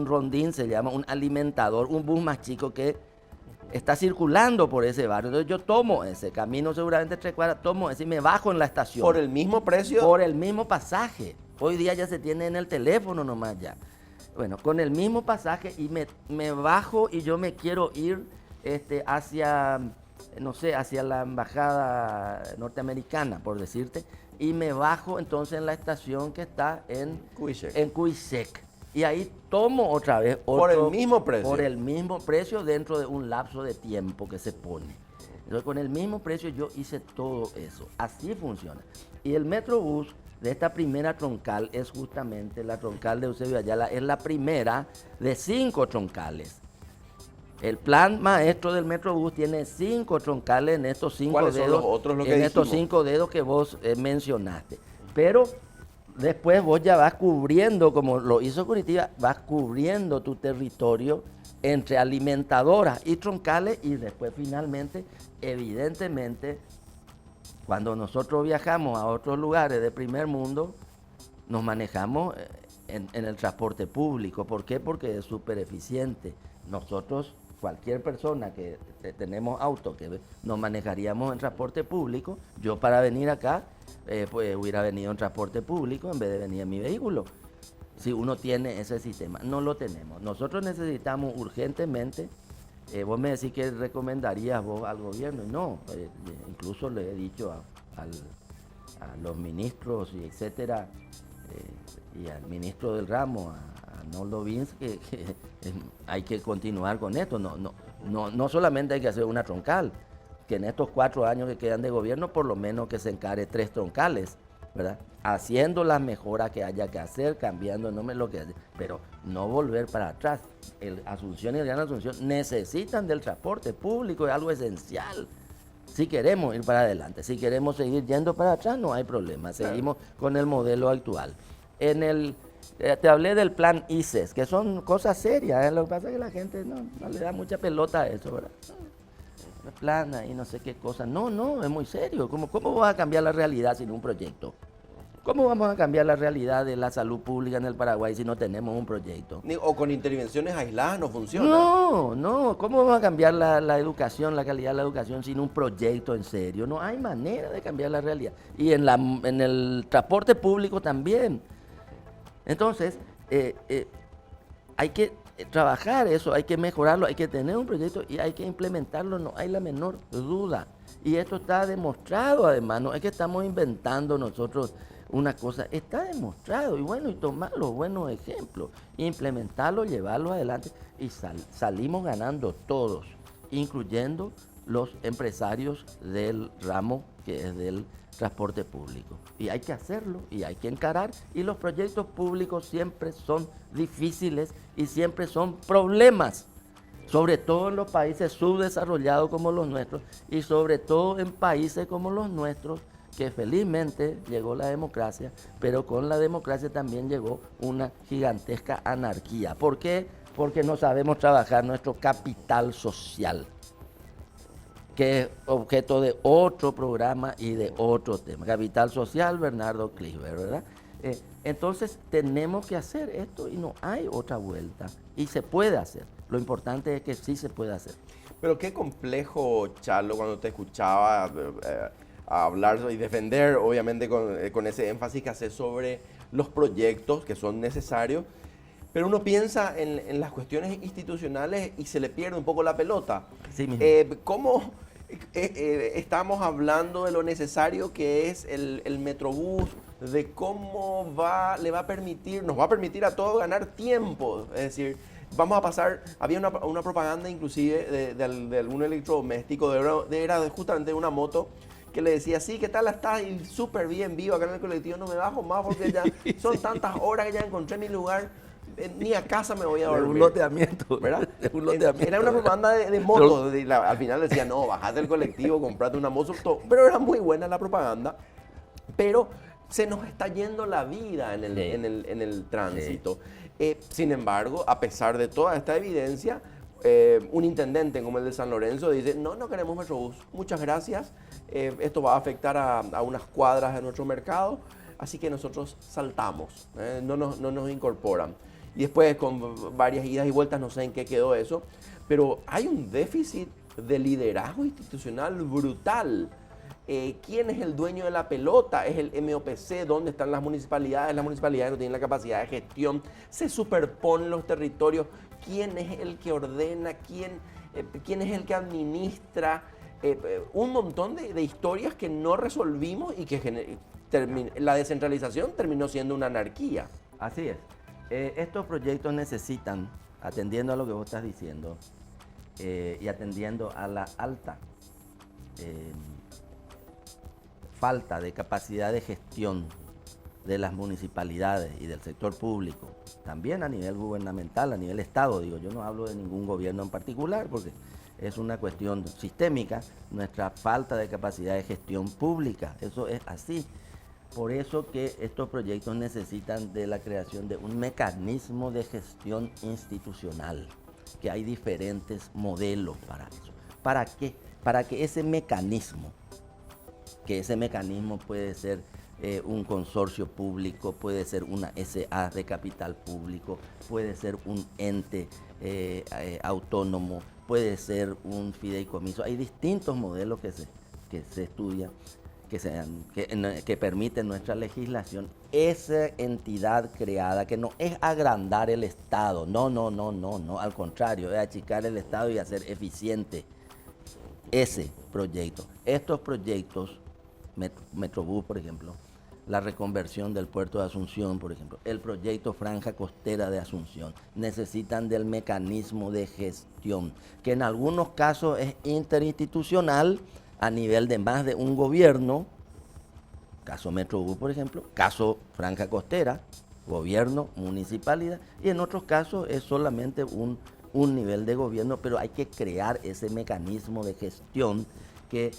rondín, se llama, un alimentador, un bus más chico que está circulando por ese barrio. Entonces yo tomo ese camino, seguramente 3 cuadras, tomo ese y me bajo en la estación. ¿Por el mismo precio? Por el mismo pasaje. Hoy día ya se tiene en el teléfono nomás ya. Bueno, con el mismo pasaje y me bajo y yo me quiero ir hacia la embajada norteamericana, por decirte, y me bajo entonces en la estación que está en Cuisec. Y ahí tomo otra vez por el mismo precio. Por el mismo precio dentro de un lapso de tiempo que se pone. Entonces con el mismo precio yo hice todo eso. Así funciona. Y el Metrobús de esta primera troncal es justamente la troncal de Eusebio Ayala, es la primera de 5 troncales. El plan maestro del Metrobús tiene 5 troncales en estos 5 dedos. ¿Cuáles son los otros en estos 5 dedos que vos mencionaste. Pero después vos ya vas cubriendo, como lo hizo Curitiba, vas cubriendo tu territorio entre alimentadoras y troncales y después finalmente, evidentemente, cuando nosotros viajamos a otros lugares de primer mundo, nos manejamos en el transporte público. ¿Por qué? Porque es súper eficiente. Nosotros cualquier persona que tenemos auto, que nos manejaríamos en transporte público, yo para venir acá, pues hubiera venido en transporte público en vez de venir en mi vehículo. Si uno tiene ese sistema, no lo tenemos. Nosotros necesitamos urgentemente, vos me decís que recomendarías vos al gobierno, no, incluso le he dicho a los ministros y etcétera, y al ministro del ramo, a Noldo Vins, que hay que continuar con esto. No solamente hay que hacer una troncal, que en estos 4 años que quedan de gobierno, por lo menos que se encare 3 troncales, ¿verdad? Haciendo las mejoras que haya que hacer, cambiando lo que hace, pero no volver para atrás. Asunción y el Gran Asunción necesitan del transporte público, es algo esencial. Si queremos ir para adelante, si queremos seguir yendo para atrás, no hay problema, seguimos con el modelo actual. Te hablé del plan ICES, que son cosas serias, ¿eh? Lo que pasa es que la gente no le da mucha pelota a eso, ¿verdad? Plana y no sé qué cosa. No, es muy serio. ¿Cómo vas a cambiar la realidad sin un proyecto? ¿Cómo vamos a cambiar la realidad de la salud pública en el Paraguay si no tenemos un proyecto? O con intervenciones aisladas no funciona. No. ¿Cómo vamos a cambiar la educación, la calidad de la educación sin un proyecto en serio? No hay manera de cambiar la realidad. Y en el transporte público también. Entonces, hay que trabajar eso, hay que mejorarlo, hay que tener un proyecto y hay que implementarlo, no hay la menor duda. Y esto está demostrado además, no es que estamos inventando nosotros una cosa, está demostrado y tomar los buenos ejemplos, implementarlo, llevarlo adelante y salimos ganando todos, incluyendo los empresarios del ramo que es del transporte público. Y hay que hacerlo y hay que encarar, y los proyectos públicos siempre son difíciles y siempre son problemas, sobre todo en los países subdesarrollados como los nuestros y sobre todo en países como los nuestros, que felizmente llegó la democracia, pero con la democracia también llegó una gigantesca anarquía. ¿Por qué? Porque no sabemos trabajar nuestro capital social, que es objeto de otro programa y de otro tema. Capital social, Bernardo Klichberg, ¿verdad? Entonces tenemos que hacer esto y no hay otra vuelta. Y se puede hacer. Lo importante es que sí se puede hacer. Pero qué complejo, Chalo, cuando te escuchaba hablar y defender, obviamente con ese énfasis que haces sobre los proyectos que son necesarios. Pero uno piensa en las cuestiones institucionales y se le pierde un poco la pelota. Sí mismo. ¿Cómo estamos hablando de lo necesario que es el Metrobús, de cómo nos va a permitir a todos ganar tiempo? Es decir, vamos a pasar, había una propaganda inclusive de algún electrodoméstico, era justamente una moto, que le decía, sí, ¿qué tal estás? Y súper bien, vivo acá en el colectivo, no me bajo más porque ya son tantas horas que ya encontré mi lugar. Ni a casa me voy a dormir. Un loteamiento, ¿verdad? Un loteamiento. Era una propaganda de motos. Al final decía, no, bajate del colectivo, comprate una moto. Pero era muy buena la propaganda. Pero se nos está yendo la vida en el tránsito. Sí. Sin embargo, a pesar de toda esta evidencia, un intendente como el de San Lorenzo dice, no queremos Metrobús. Muchas gracias. Esto va a afectar a unas cuadras de nuestro mercado. Así que nosotros saltamos. No nos incorporan. Y después con varias idas y vueltas, no sé en qué quedó eso, pero hay un déficit de liderazgo institucional brutal. ¿Quién es el dueño de la pelota? ¿Es el MOPC? ¿Dónde están las municipalidades? Las municipalidades no tienen la capacidad de gestión. Se superponen los territorios. ¿Quién es el que ordena? ¿Quién es el que administra? Un montón de historias que no resolvimos y que la descentralización terminó siendo una anarquía. Así es. Estos proyectos necesitan, atendiendo a lo que vos estás diciendo y atendiendo a la alta falta de capacidad de gestión de las municipalidades y del sector público, también a nivel gubernamental, a nivel Estado, digo, yo no hablo de ningún gobierno en particular porque es una cuestión sistémica, nuestra falta de capacidad de gestión pública, eso es así. Por eso que estos proyectos necesitan de la creación de un mecanismo de gestión institucional, que hay diferentes modelos para eso. ¿Para qué? Para que ese mecanismo puede ser un consorcio público, puede ser una SA de capital público, puede ser un ente autónomo, puede ser un fideicomiso. Hay distintos modelos que se estudian, que permiten nuestra legislación. Esa entidad creada, que no es agrandar el Estado, no, al contrario, es achicar el Estado y hacer eficiente ese proyecto. Estos proyectos, Metrobús, por ejemplo, la reconversión del puerto de Asunción, por ejemplo, el proyecto Franja Costera de Asunción, necesitan del mecanismo de gestión, que en algunos casos es interinstitucional a nivel de más de un gobierno, caso Metrobús, por ejemplo, caso Franja Costera, gobierno, municipalidad, y en otros casos es solamente un nivel de gobierno, pero hay que crear ese mecanismo de gestión que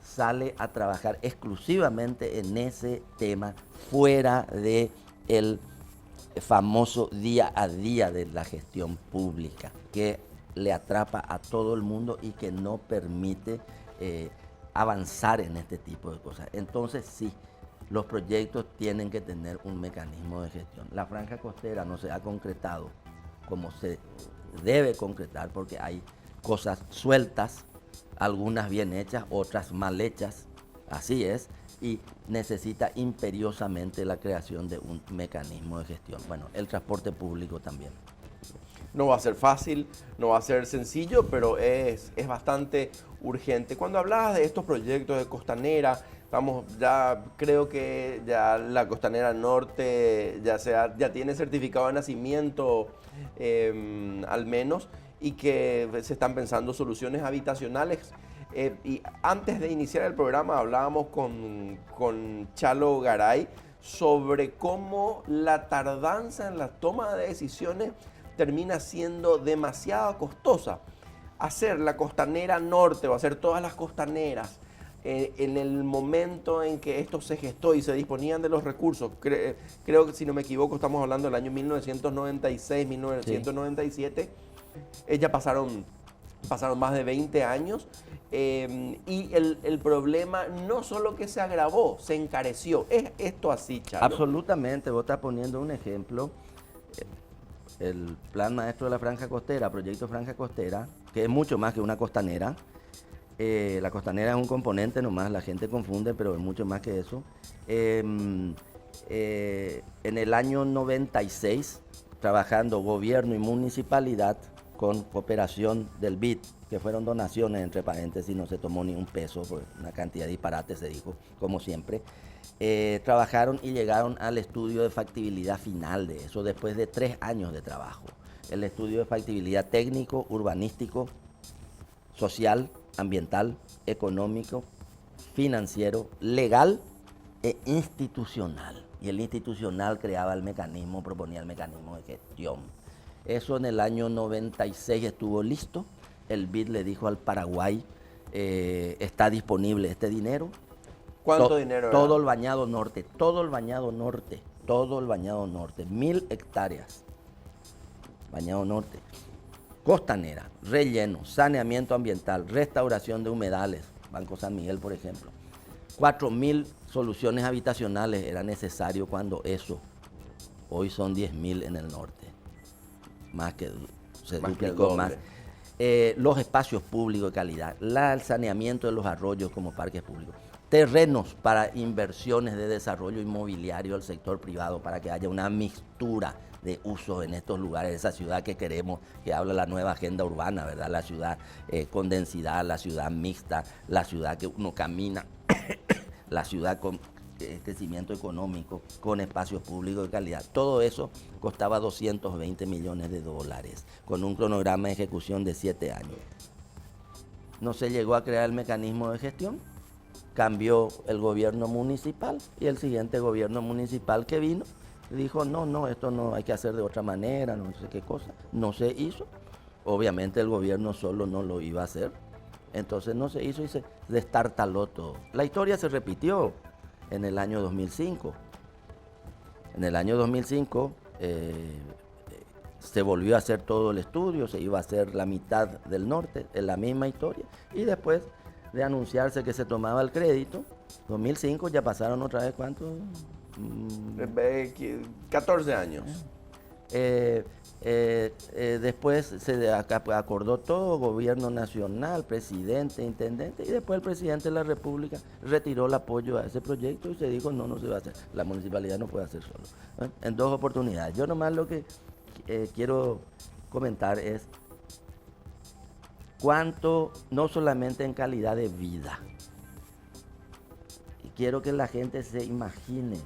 sale a trabajar exclusivamente en ese tema, fuera de el famoso día a día de la gestión pública, que le atrapa a todo el mundo y que no permite avanzar en este tipo de cosas. Entonces sí, los proyectos tienen que tener un mecanismo de gestión. La Franja Costera no se ha concretado como se debe concretar, porque hay cosas sueltas, algunas bien hechas, otras mal hechas, así es, y necesita imperiosamente la creación de un mecanismo de gestión. Bueno, el transporte público también. No va a ser fácil, no va a ser sencillo, pero es bastante urgente. Cuando hablabas de estos proyectos de Costanera, creo que ya la Costanera Norte ya tiene certificado de nacimiento, al menos, y que se están pensando soluciones habitacionales. Y antes de iniciar el programa hablábamos con Chalo Garay sobre cómo la tardanza en la toma de decisiones termina siendo demasiado costosa. Hacer la Costanera Norte o hacer todas las costaneras en el momento en que esto se gestó y se disponían de los recursos, creo que si no me equivoco estamos hablando del año 1996, 1997, ya pasaron más de 20 años y el problema no solo que se agravó, se encareció. ¿Es esto así, Chalo? Absolutamente, vos estás poniendo un ejemplo. El plan maestro de la Franja Costera, proyecto Franja Costera, que es mucho más que una costanera. La costanera es un componente nomás, la gente confunde, pero es mucho más que eso. En el año 96, trabajando gobierno y municipalidad con cooperación del BID, que fueron donaciones, entre paréntesis, no se tomó ni un peso, por una cantidad de disparates se dijo, como siempre. Trabajaron y llegaron al estudio de factibilidad final de eso, después de 3 años de trabajo. El estudio de factibilidad técnico, urbanístico, social, ambiental, económico, financiero, legal e institucional. Y el institucional creaba el mecanismo, proponía el mecanismo de gestión. Eso en el año 96 estuvo listo. El BID le dijo al Paraguay, está disponible este dinero. ¿Cuánto dinero era? Todo el Bañado Norte, 1000 hectáreas. Bañado Norte. Costanera, relleno, saneamiento ambiental, restauración de humedales, Banco San Miguel, por ejemplo. 4.000 soluciones habitacionales era necesario cuando eso. Hoy son 10.000 en el norte. Se duplicó más. Los espacios públicos de calidad, el saneamiento de los arroyos como parques públicos, terrenos para inversiones de desarrollo inmobiliario del sector privado para que haya una mixtura de usos en estos lugares, esa ciudad que queremos, que habla la nueva agenda urbana, ¿verdad? La ciudad con densidad, la ciudad mixta, la ciudad que uno camina, la ciudad con crecimiento económico, con espacios públicos de calidad. Todo eso costaba 220 millones de dólares, con un cronograma de ejecución de 7 años. No se llegó a crear el mecanismo de gestión, cambió el gobierno municipal y el siguiente gobierno municipal que vino dijo, no, esto no hay que hacer de otra manera, no sé qué cosa. No se hizo. Obviamente el gobierno solo no lo iba a hacer. Entonces no se hizo y se destartaló todo. La historia se repitió en el año 2005. En el año 2005 se volvió a hacer todo el estudio, se iba a hacer la mitad del norte, en la misma historia. Y después de anunciarse que se tomaba el crédito, 2005 ya pasaron otra vez, ¿cuántos? 14 años. Después se acordó todo, gobierno nacional, presidente, intendente, y después el presidente de la República retiró el apoyo a ese proyecto y se dijo no se va a hacer, la municipalidad no puede hacer solo, en 2 oportunidades. Yo nomás lo que quiero comentar es cuánto, no solamente en calidad de vida, y quiero que la gente se imagine.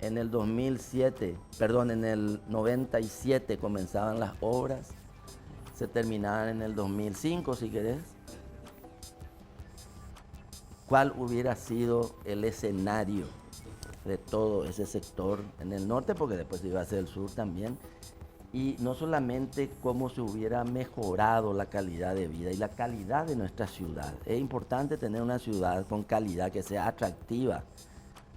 En el 97 comenzaban las obras, se terminaban en el 2005, si querés. ¿Cuál hubiera sido el escenario de todo ese sector en el norte? Porque después iba a ser el sur también. Y no solamente cómo se hubiera mejorado la calidad de vida y la calidad de nuestra ciudad. Es importante tener una ciudad con calidad que sea atractiva.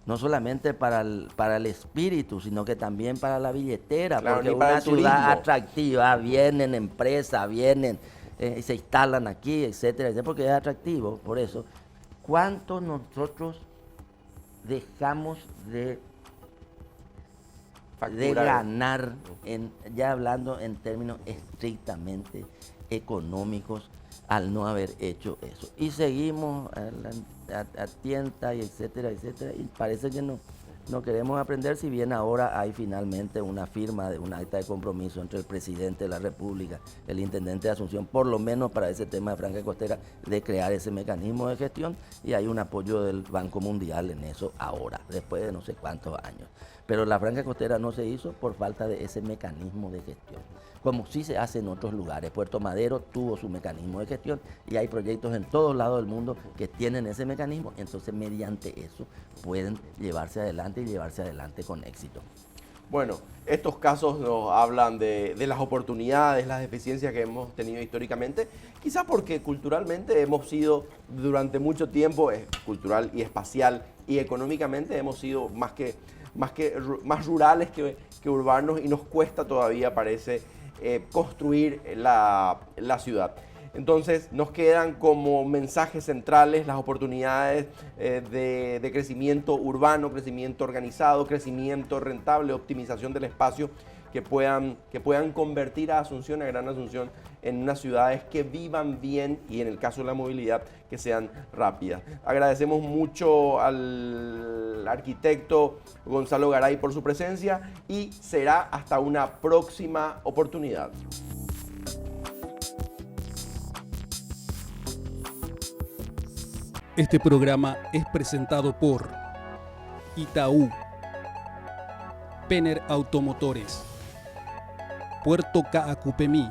No solamente para el espíritu, sino que también para la billetera, claro, porque para una el ciudad turismo atractiva, vienen empresas, vienen y se instalan aquí, etcétera, etcétera, porque es atractivo. Por eso, ¿cuánto nosotros dejamos de ganar, ya hablando en términos estrictamente económicos, al no haber hecho eso? Y seguimos a tienta y etcétera, etcétera, y parece que no queremos aprender, si bien ahora hay finalmente una firma de un acta de compromiso entre el presidente de la República, el intendente de Asunción, por lo menos para ese tema de Franja Costera, de crear ese mecanismo de gestión, y hay un apoyo del Banco Mundial en eso ahora, después de no sé cuántos años. Pero la Franja Costera no se hizo por falta de ese mecanismo de gestión, como sí se hace en otros lugares. Puerto Madero tuvo su mecanismo de gestión y hay proyectos en todos lados del mundo que tienen ese mecanismo, entonces mediante eso pueden llevarse adelante y llevarse adelante con éxito. Bueno, estos casos nos hablan de las oportunidades, las deficiencias que hemos tenido históricamente, quizás porque culturalmente hemos sido durante mucho tiempo, cultural y espacial y económicamente hemos sido más rurales que urbanos, y nos cuesta todavía, parece, construir la ciudad. Entonces nos quedan como mensajes centrales las oportunidades de crecimiento urbano, crecimiento organizado, crecimiento rentable, optimización del espacio, que puedan convertir a Asunción, a Gran Asunción, en unas ciudades que vivan bien y, en el caso de la movilidad, que sean rápidas. Agradecemos mucho al arquitecto Gonzalo Garay por su presencia y será hasta una próxima oportunidad. Este programa es presentado por Itaú, Penner Automotores, Puerto Caacupemí,